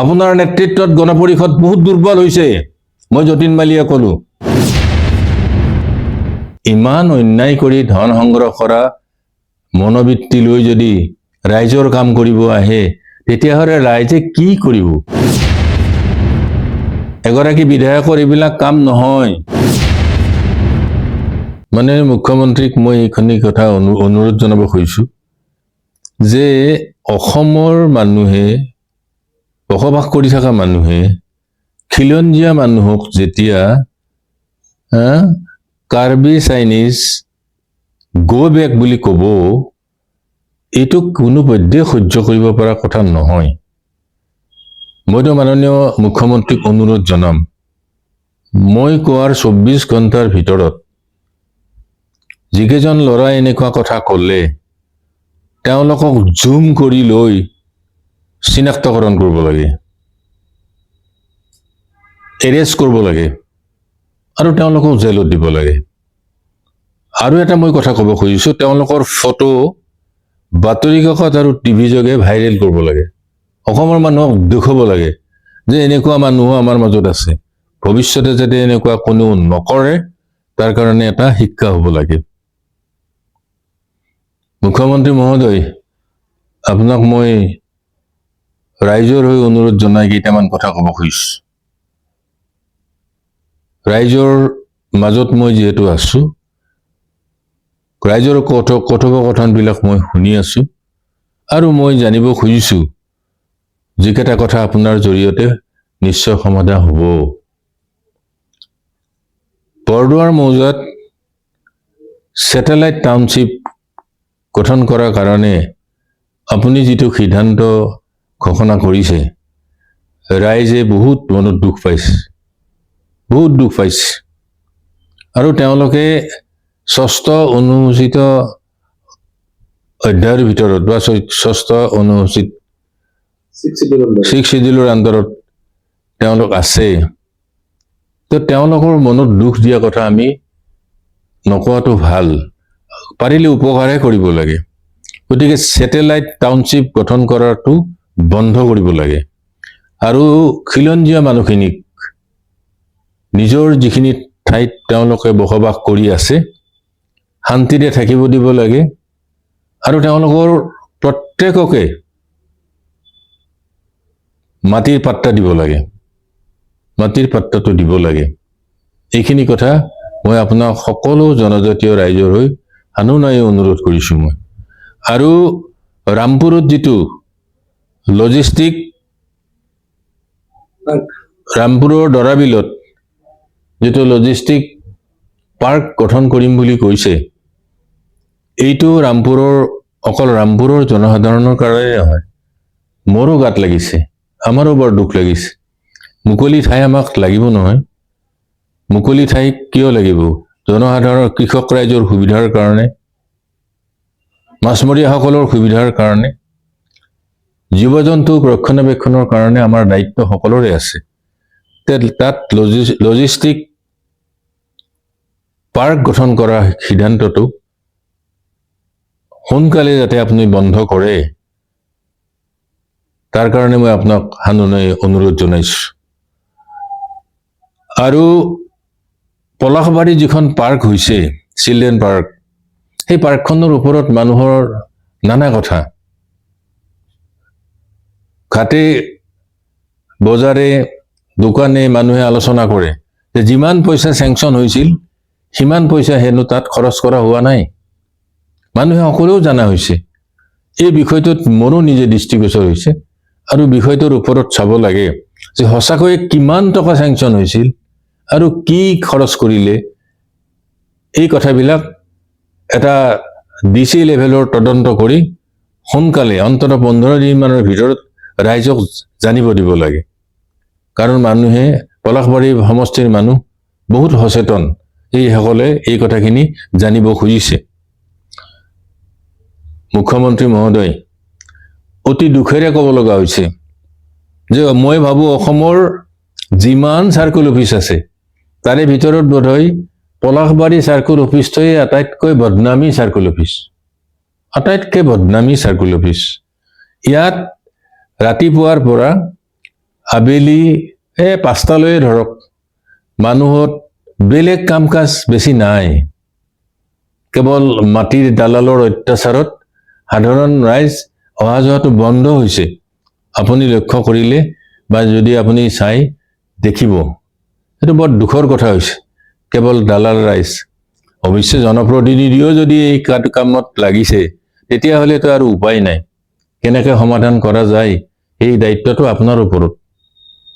আপোনাৰ নেতৃত্বত গণপৰিষদ বহুত দুৰ্বল হৈছে মই যতীন মালিয়ে ক'লো ইমান অন্যায় কৰি ধন সংগ্ৰহ কৰা মনোবৃত্তি লৈ যদি ৰাইজৰ কাম কৰিব আহে তেতিয়াহ'লে ৰাইজে কি কৰিব এগৰাকী বিধায়কৰ এইবিলাক কাম নহয় মানে মুখ্যমন্ত্ৰীক মই এইখিনি কথা অনুৰোধ জনাব খুজিছো যে অসমৰ মানুহে বসবাস কৰি থকা মানুহে খিলঞ্জীয়া মানুহক যেতিয়া কাৰ্বি চাইনিজ গো বেক বুলি ক'ব এইটো কোনো পধ্যে সহ্য কৰিব পৰা কথা নহয় মইতো মাননীয় মুখ্যমন্ত্ৰীক অনুৰোধ জনাম মই কোৱাৰ 24 ঘণ্টাৰ ভিতৰত যিকেইজন ল'ৰাই এনেকুৱা কথা ক'লে তেওঁলোকক জুম কৰি লৈ চিনাক্তকৰণ কৰিব লাগে এৰেষ্ট কৰিব লাগে আৰু তেওঁলোকক জেলত দিব লাগে আৰু এটা মই কথা ক'ব খুজিছো তেওঁলোকৰ ফটো বাতৰি কাকত আৰু টিভি যোগে ভাইৰেল কৰিব লাগে অসমৰ মানুহক দেখুৱাব লাগে যে এনেকুৱা মানুহ আমাৰ মাজত আছে ভৱিষ্যতে যাতে এনেকুৱা কোনো নকৰে তাৰ কাৰণে এটা শিক্ষা হ'ব লাগে মুখ্যমন্ত্ৰী মহোদয় আপোনাক মই ৰাইজৰ হৈ অনুৰোধ জনাই কেইটামান কথা ক'ব খুজিছো ৰাইজৰ মাজত মই যিহেতু আছো ৰাইজৰ কথোপকথনবিলাক মই শুনি আছো আৰু মই জানিব খুজিছো যিকেইটা কথা আপোনাৰ জৰিয়তে নিশ্চয় সমাধান হ'ব বৰদোৱাৰ মৌজাত স্যাটেলাইট টাউনশ্বিপ গঠন কৰাৰ কাৰণে আপুনি যিটো সিদ্ধান্ত ঘোষণা কৰিছে ৰাইজে বহুত মনত দুখ পাইছে আৰু তেওঁলোকে ষষ্ঠ অনুসূচিত অধ্যায়ৰ ভিতৰত বা ষষ্ঠ অনুসূচিত 6 শিডিউলৰ আণ্ডাৰত তেওঁলোক আছে তো তেওঁলোকৰ মনত দুখ দিয়া কথা আমি নকোৱাটো ভাল পাৰিলে উপকাৰহে কৰিব লাগে গতিকে স্যাটেলাইট টাউনশ্বিপ গঠন কৰাটো বন্ধ কৰিব লাগে আৰু খিলঞ্জীয়া মানুহখিনিক নিজৰ যিখিনি ঠাইত তেওঁলোকে বসবাস কৰি আছে শান্তিৰে থাকিব দিব লাগে আৰু তেওঁলোকৰ প্ৰত্যেককে মাটিৰ পাত্তা দিব লাগে মাটিৰ পাত্তাটো দিব লাগে এইখিনি কথা মই আপোনাক সকলো জনজাতীয় ৰাইজৰ হৈ আনুনাই অনুৰোধ কৰিছো মই আৰু ৰামপুৰত যিটো লজিষ্টিক ৰামপুৰৰ দৰাবিলত যিটো লজিষ্টিক পাৰ্ক গঠন কৰিম বুলি কৈছে এইটো ৰামপুৰৰ অকল ৰামপুৰৰ জনসাধাৰণৰ কাৰণে নহয় মোৰো গাত লাগিছে আমাৰো বৰ দুখ লাগিছে মুকলি ঠাই আমাক লাগিব নহয় মুকলি ঠাই কিয় লাগিব জনসাধাৰণৰ কৃষক ৰাইজৰ সুবিধাৰ কাৰণে মাছমৰীয়াসকলৰ সুবিধাৰ কাৰণে জীৱ-জন্তু ৰক্ষণাবেক্ষণৰ কাৰণে আমাৰ দায়িত্ব সকলোৰে আছে তাত লজিষ্টিক পাৰ্ক গঠন কৰা সিদ্ধান্তটো সোনকালে যাতে আপুনি বন্ধ কৰে তাৰ কাৰণে মই আপোনাক হানুনাই অনুৰোধ জনাইছো আৰু পলাশবাৰী যিখন পাৰ্ক হৈছে চিলড্ৰেন পাৰ্ক সেই পাৰ্কখনৰ ওপৰত মানুহৰ নানা কথা ঘাটে বজাৰে দোকানে মানুহে আলোচনা কৰে যে যিমান পইচা চেংচন হৈছিল সিমান পইচা হেনো তাত খৰচ কৰা হোৱা নাই মানুহে সকলোও জানা হৈছে এই বিষয়টোত মোৰো নিজে দৃষ্টিগোচৰ হৈছে আৰু বিষয়টোৰ ওপৰত চাব লাগে যে সঁচাকৈ কিমান টকা চেংচন হৈছিল আৰু কি খৰচ কৰিলে এই কথাবিলাক এটা ডিসি লেভেলৰ তদন্ত কৰি সোনকালে অন্তত 15 দিন মানৰ ভিতৰত ৰাইজক জানিব দিব লাগে কাৰণ মানুহে পলাশবাৰী সমষ্টিৰ মানুহ বহুত সচেতন এইসকলে এই কথাখিনি জানিব খুজিছে মুখ্যমন্ত্ৰী মহোদয় অতি দুখেৰে ক'ব লগা হৈছে যে মই ভাবো অসমৰ যিমান সাৰ্কুল অফিচ আছে তাৰে ভিতৰত বোধহয় পলাশবাৰী সাৰ্কুল অফিচটোৱে আটাইতকৈ বদনামী সাৰ্কুল অফিচ ইয়াত ৰাতিপুৱাৰ পৰা আবেলি 5টালৈয়ে ধৰক মানুহত বেলেগ কাম কাজ বেছি নাই, কেৱল মাটিৰ দালালৰ অত্যাচাৰত সাধাৰণ ৰাইজ অহা যোৱাটো বন্ধ হৈছে। আপুনি লক্ষ্য কৰিলে বা যদি আপুনি চাই দেখিব, এইটো বৰ দুখৰ কথা হৈছে। কেৱল দালাল ৰাইজ, অৱশ্যে জনপ্ৰতিনিধিও যদি এই কামত লাগিছে তেতিয়াহ'লেতো আৰু উপায় নাই। কেনেকৈ সমাধান কৰা যায় এই দায়িত্বটো আপোনাৰ ওপৰত।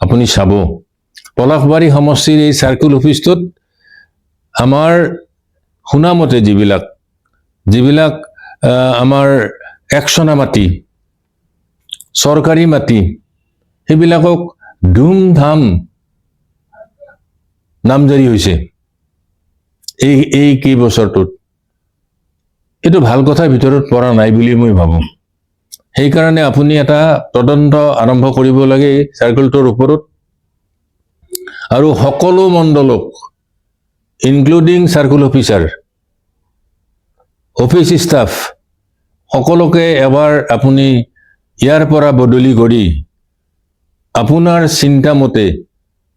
আপুনি চাব, পলাশবাৰী সমষ্টিৰ এই চাৰ্কুল অফিচটোত আমাৰ শুনামতে যিবিলাক আমাৰ একচনা মাটি, চৰকাৰী মাটি, সেইবিলাকক ধুমধাম নামজাৰি হৈছে এই কেইবছৰটোত। এইটো ভাল কথাৰ ভিতৰত পৰা নাই বুলি মই ভাবোঁ। সেইকাৰণে আপুনি এটা তদন্ত আৰম্ভ কৰিব লাগে চাৰ্কুলটোৰ ওপৰত, আৰু সকলো মণ্ডলক including circle officer, office staff সকলোকে এবাৰ আপুনি ইয়াৰ পৰা বদলি কৰি আপোনাৰ চিন্তামতে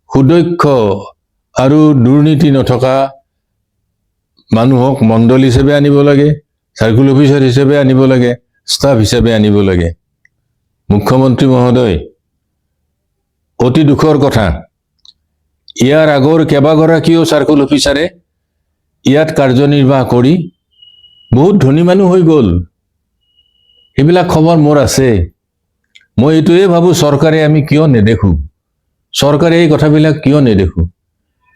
সুদক্ষ আৰু দুৰ্নীতি নথকা মানুহক মণ্ডল হিচাপে আনিব লাগে, চাৰ্কুল অফিচাৰ হিচাপে আনিব লাগে, ষ্টাফ হিচাপে আনিব লাগে। মুখ্যমন্ত্ৰী মহোদয়, অতি দুখৰ কথা, ইয়াৰ আগৰ কেইবাগৰাকীও চাৰ্কুল অফিচাৰে ইয়াত কাৰ্যনিৰ্বাহ কৰি বহুত ধনী মানুহ হৈ গ'ল। সেইবিলাক খবৰ মোৰ আছে। মই এইটোৱে ভাবোঁ, চৰকাৰে আমি কিয় নেদেখোঁ, চৰকাৰে এই কথাবিলাক কিয় নেদেখোঁ।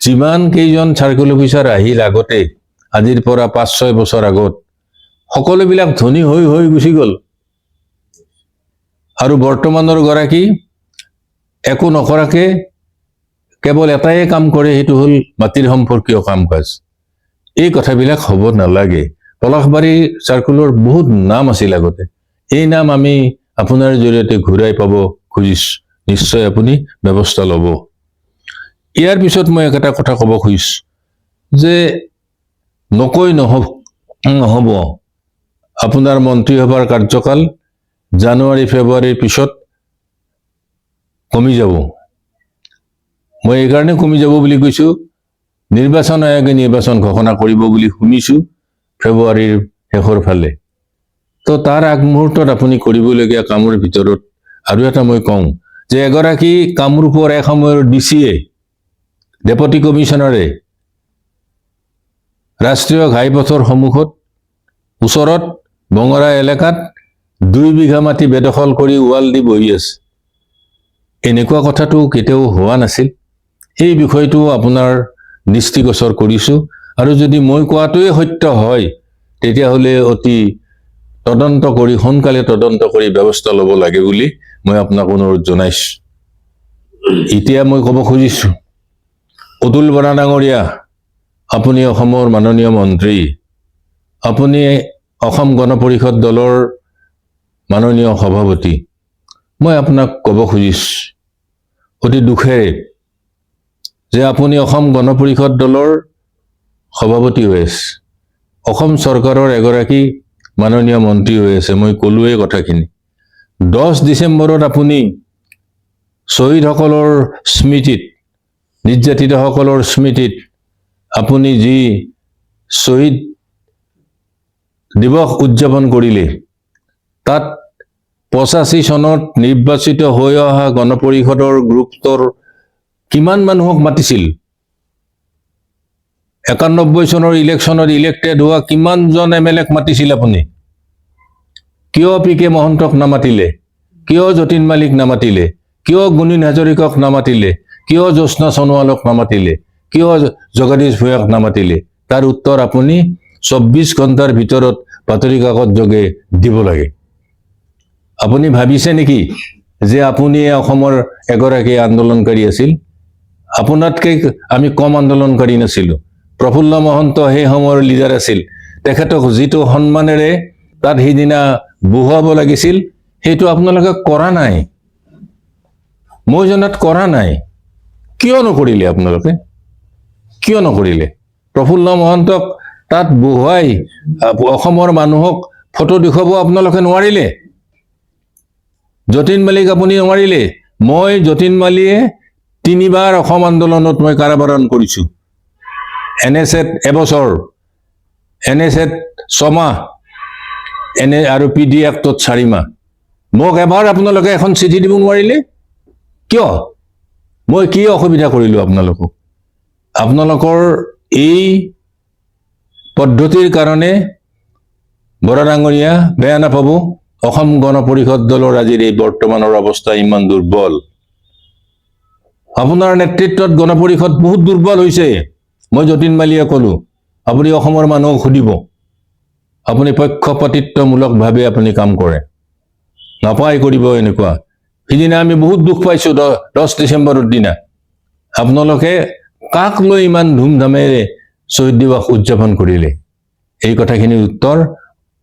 যিমান কেইজন চাৰ্কুল অফিচাৰ আহিল আগতে, আজিৰ পৰা 5-6 বছৰ আগত, সকলোবিলাক ধনী হৈ গুচি গ'ল, আৰু বৰ্তমানৰ গৰাকী একো নকৰাকে কেৱল এটাই কাম কৰে, সেইটো হ'ল মাটিৰ সম্পৰ্কীয় কাম কাজ। এই কথাবিলাক হ'ব নালাগে। পলাশবাৰী চাৰ্কুলৰ বহুত নাম আছিল আগতে, এই নাম আমি আপোনাৰ জৰিয়তে ঘূৰাই পাব খুজিছোঁ। নিশ্চয় আপুনি ব্যৱস্থা ল'ব। ইয়াৰ পিছত মই এটা কথা ক'ব খুজিছোঁ যে নকৈ নহ'ব, আপোনাৰ মন্ত্ৰীসভাৰ কাৰ্যকাল জানুৱাৰী-ফেব্ৰুৱাৰীৰ পিছত কমি যাব। মই এইকাৰণে কমি যাব বুলি কৈছোঁ, নিৰ্বাচন আয়োগে নিৰ্বাচন ঘোষণা কৰিব বুলি শুনিছোঁ ফেব্ৰুৱাৰীৰ শেষৰ ফালে। তো তাৰ আগমুহূৰ্তত আপুনি কৰিবলগীয়া কামৰ ভিতৰত আৰু এটা মই কওঁ যে এগৰাকী কামৰূপৰ এসময়ৰ DCA, ডেপুটি কমিশ্যনাৰে ৰাষ্ট্ৰীয় ঘাইপথৰ সন্মুখত ওচৰত বঙৰা এলেকাত 2 বিঘা মাটি বেদখল কৰি ৱাল দি বহি আছে। এনেকুৱা কথাটো কেতিয়াও হোৱা নাছিল। এই বিষয়টো আপোনাৰ দৃষ্টিগোচৰ কৰিছোঁ, আৰু যদি মই কোৱাটোৱে সত্য হয় তেতিয়াহ'লে অতি সোনকালে তদন্ত কৰি ব্যৱস্থা ল'ব লাগে বুলি মই আপোনাক অনুৰোধ জনাইছোঁ। এতিয়া মই ক'ব খুজিছোঁ, অতুল বৰা ডাঙৰীয়া, আপুনি অসমৰ মাননীয় মন্ত্ৰী, আপুনি অসম গণ পৰিষদ দলৰ মাননীয় সভাপতি। মই আপোনাক ক'ব খুজিছোঁ অতি দুখেৰে যে আপুনি অসম গণ পৰিষদ দলৰ সভাপতি হৈ আছে, অসম চৰকাৰৰ এগৰাকী মাননীয় মন্ত্ৰী হৈ আছে। মই ক'লোৱে কথাখিনি। 10 ডিচেম্বৰত আপুনি শ্বহীদসকলৰ স্মৃতিত, নিৰ্যাতিতসকলৰ স্মৃতিত আপুনি যি শ্বহীদ দিৱস উদযাপন কৰিলে, তাত 85 চনত নিৰ্বাচিত হৈ অহা গণ পৰিষদৰ গ্ৰুপটোৰ কিমান মানুহক মাতিছিল? 91 চনৰ ইলেকশ্যনত ইলেক্টেড হোৱা কিমানজন MLAক মাতিছিল আপুনি? কিয় PK মহন্তক নামাতিলে? কিয় যতীন মালিক নামাতিলে? কিয় গুণীন হাজৰিকক নামাতিলে? কিয় জ্যোৎস্না সোণোৱালক নামাতিলে? কিয় জগদীশ ভূঞাক নামাতিলে? তাৰ উত্তৰ আপুনি 24 ঘণ্টাৰ ভিতৰত বাতৰি কাকত যোগে দিব লাগে। আপুনি ভাবিছে নেকি যে আপুনি অসমৰ এগৰাকী আন্দোলনকাৰী আছিল? আপোনাতকৈ আমি কম আন্দোলনকাৰী নাছিলোঁ। প্ৰফুল্ল মহন্ত সেই সময়ৰ লিডাৰ আছিল। তেখেতক যিটো সন্মানেৰে তাত সেইদিনা বহুৱাব লাগিছিল, সেইটো আপোনালোকে কৰা নাই। মই জনাত কৰা নাই। কিয় নকৰিলে আপোনালোকে? কিয় নকৰিলে? প্ৰফুল্ল মহন্তক তাত বহুৱাই অসমৰ মানুহক ফটো দেখুৱাব আপোনালোকে নোৱাৰিলে? যতীন মালিক আপুনি নোৱাৰিলে? মই যতীন মালিয়ে 3 বাৰ অসম আন্দোলনত মই কাৰাবৰণ কৰিছোঁ NSAত এবছৰ NSAত 6 মাহ আৰু PD Actত 4 মাহ মোক এবাৰ আপোনালোকে এখন চিঠি দিব নোৱাৰিলে কিয় মই কি অসুবিধা কৰিলোঁ আপোনালোকক আপোনালোকৰ এই পদ্ধতিৰ কাৰণে বৰা ডাঙৰীয়া বেয়া নাপাব অসম গণ পৰিষদ দলৰ আজিৰ এই বৰ্তমানৰ অৱস্থা ইমান দুৰ্বল আপোনাৰ নেতৃত্বত গণ পৰিষদ বহুত দুৰ্বল হৈছে মই যতীন মালিয়ে ক'লো আপুনি অসমৰ মানুহক সুধিব আপুনি পক্ষপাতিত্বমূলকভাৱে আপুনি কাম কৰে নাপায় কৰিব এনেকুৱা সিদিনা আমি বহুত দুখ পাইছোঁ 10 ডিচেম্বৰৰ দিনা আপোনালোকে কাক লৈ ইমান ধুমধামেৰে শ্বহীদ দিৱস উদযাপন কৰিলে এই কথাখিনিৰ উত্তৰ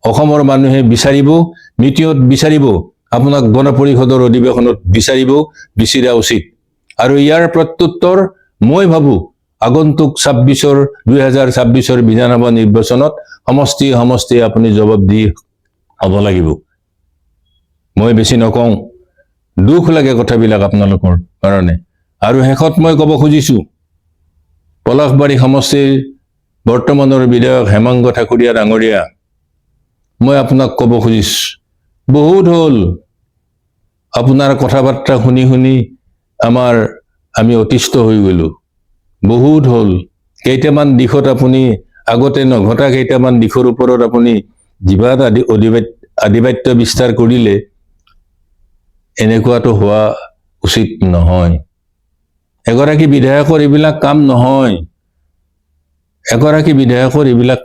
অসমৰ মানুহে বিচাৰিব মিটিঙত বিচাৰিব আপোনাক গণ পৰিষদৰ অধিৱেশনত বিচৰা উচিত আৰু ইয়াৰ প্ৰত্যুত্তৰ মই ভাবো আগন্তুক 2026 বিধানসভা নিৰ্বাচনত সমষ্টি আপুনি জবাব দি হ'ব লাগিব মই বেছি নকওঁ দুখ লাগে কথাবিলাক আপোনালোকৰ কাৰণে আৰু শেষত মই ক'ব খুজিছোঁ পলাশবাৰী সমষ্টিৰ বৰ্তমানৰ বিধায়ক হেমাংগ ঠাকুৰীয়া ডাঙৰীয়া মই আপোনাক ক'ব খুজিছোঁ বহুত হ'ল আপোনাৰ কথাবাৰ্তা শুনি আমি অতিষ্ঠ হৈ গ'লো বহুত হ'ল কেইটামান দিশত আপুনি আগতে নঘটা কেইটামান দিশৰ ওপৰত আপুনি জীৱাত আধিপত্য বিস্তাৰ কৰিলে এনেকুৱাটো হোৱা উচিত নহয় এগৰাকী বিধায়কৰ এইবিলাক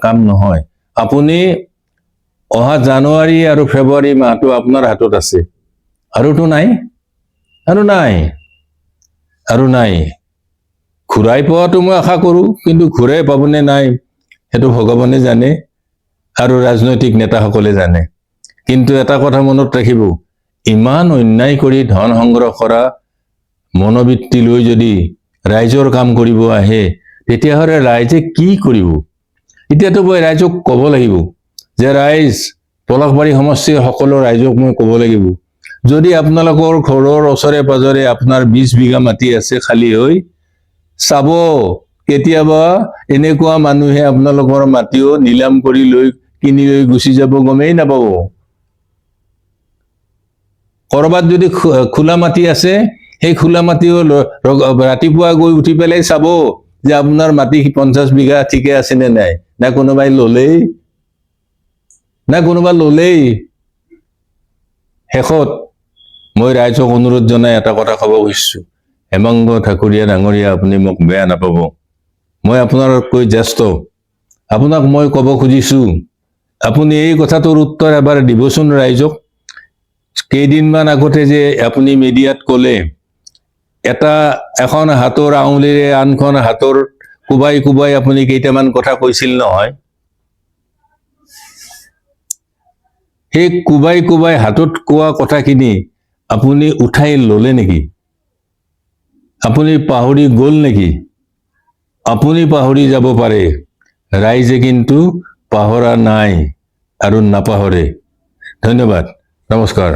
কাম নহয় আপুনি অহা জানুৱাৰী আৰু ফেব্ৰুৱাৰী মাহটো আপোনাৰ হাতত আছে আৰুতো নাই ঘূৰাই পোৱাটো মই আশা কৰোঁ কিন্তু ঘূৰাই পাবনে নাই সেইটো ভগৱানে জানে আৰু ৰাজনৈতিক নেতাসকলে জানে কিন্তু এটা কথা মনত ৰাখিব ইমান অন্যায় কৰি ধন সংগ্ৰহ কৰা মনোবৃত্তি লৈ যদি ৰাইজৰ কাম কৰিব আহে তেতিয়াহ'লে ৰাইজে কি কৰিব এতিয়াতো মই ৰাইজক ক'ব লাগিব যে ৰাইজ পলাশবাৰী সমষ্টিৰ সকলো ৰাইজক মই ক'ব লাগিব যদি আপোনালোকৰ ঘৰৰ ওচৰে পাজৰে আপোনাৰ 20 বিঘা মাটি আছে খালী হৈ চাব কেতিয়াবা এনেকুৱা মানুহে আপোনালোকৰ মাটিও নিলাম কৰি কিনি লৈ গুচি যাব গমেই নাপাব কৰবাত যদি খোলা মাটি আছে সেই খোলা মাটিও ৰাতিপুৱা গৈ উঠি পেলাই চাব যে আপোনাৰ মাটি 50 বিঘা ঠিকে আছে নে নাই না কোনোবাই ললেই শেষত মই ৰাইজক অনুৰোধ জনাই এটা কথা ক'ব খুজিছোঁ হেমাংগ ঠাকুৰীয়া ডাঙৰীয়া আপুনি মোক বেয়া নাপাব মই আপোনাতকৈ জ্যেষ্ঠ আপোনাক মই ক'ব খুজিছোঁ আপুনি এই কথাটোৰ উত্তৰ এবাৰ দিবচোন ৰাইজক কেইদিনমান আগতে যে আপুনি মিডিয়াত ক'লে এখন হাতৰ আঙুলিৰে আনখন হাতৰ কোবাই আপুনি কেইটামান কথা কৈছিল নহয় সেই কোবাই হাতত কোৱা কথাখিনি আপুনি উঠাই ল'লে নেকি আপুনি পাহৰি গ'ল নেকি আপুনি পাহৰি যাব পাৰে ৰাইজে কিন্তু পাহৰা নাই আৰু নাপাহৰে ধন্যবাদ নমস্কাৰ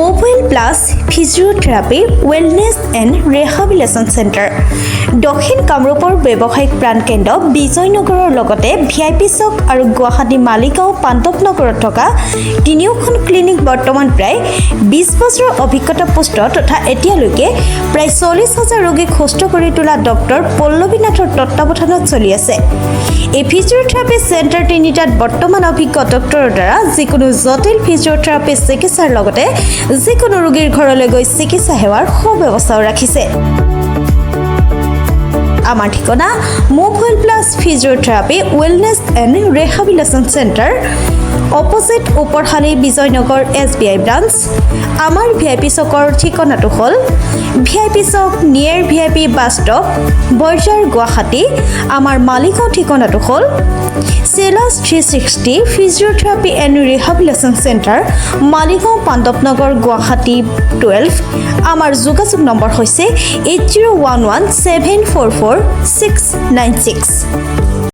mobile plus physiotherapy wellness and rehabilitation centre দক্ষিণ কামৰূপৰ ব্যৱসায়িক প্ৰাণকেন্দ্ৰ বিজয়নগৰৰ লগতে VIP চক আৰু গুৱাহাটী মালিগাঁও পাণ্ডৱনগৰত থকা তিনিওখন ক্লিনিক বৰ্তমান প্ৰায় 20 বছৰৰ অভিজ্ঞতা পুষ্ট তথা এতিয়ালৈকে প্ৰায় 40,000 ৰোগীক সুস্থ কৰি তোলা ডক্টৰ পল্লৱী নাথৰ তত্ত্বাৱধানত চলি আছে এই ফিজিওথেৰাপি চেণ্টাৰ তিনিটাত বৰ্তমান অভিজ্ঞ ডক্টৰৰ দ্বাৰা যিকোনো জটিল ফিজিওথেৰাপি চিকিৎসাৰ লগতে যিকোনো ৰোগীৰ ঘৰলৈ গৈ চিকিৎসা সেৱাৰ সুব্যৱস্থাও ৰাখিছে আমাৰ ঠিকনা mobile plus physiotherapy wellness and rehabilitation centre opposite Uparhali Bijoynagar SBI branch আমাৰ VIP চকৰ ঠিকনাটো হ'ল VIP চক near VIP bus stop Borjhar Guwahati আমাৰ মালিগাঁও ঠিকনাটো হ'ল চেলাছ 360 physiotherapy and rehabilitation centre Maligaon Pandavnagar Guwahati 12 আমাৰ যোগাযোগ নম্বৰ হৈছে 8011744696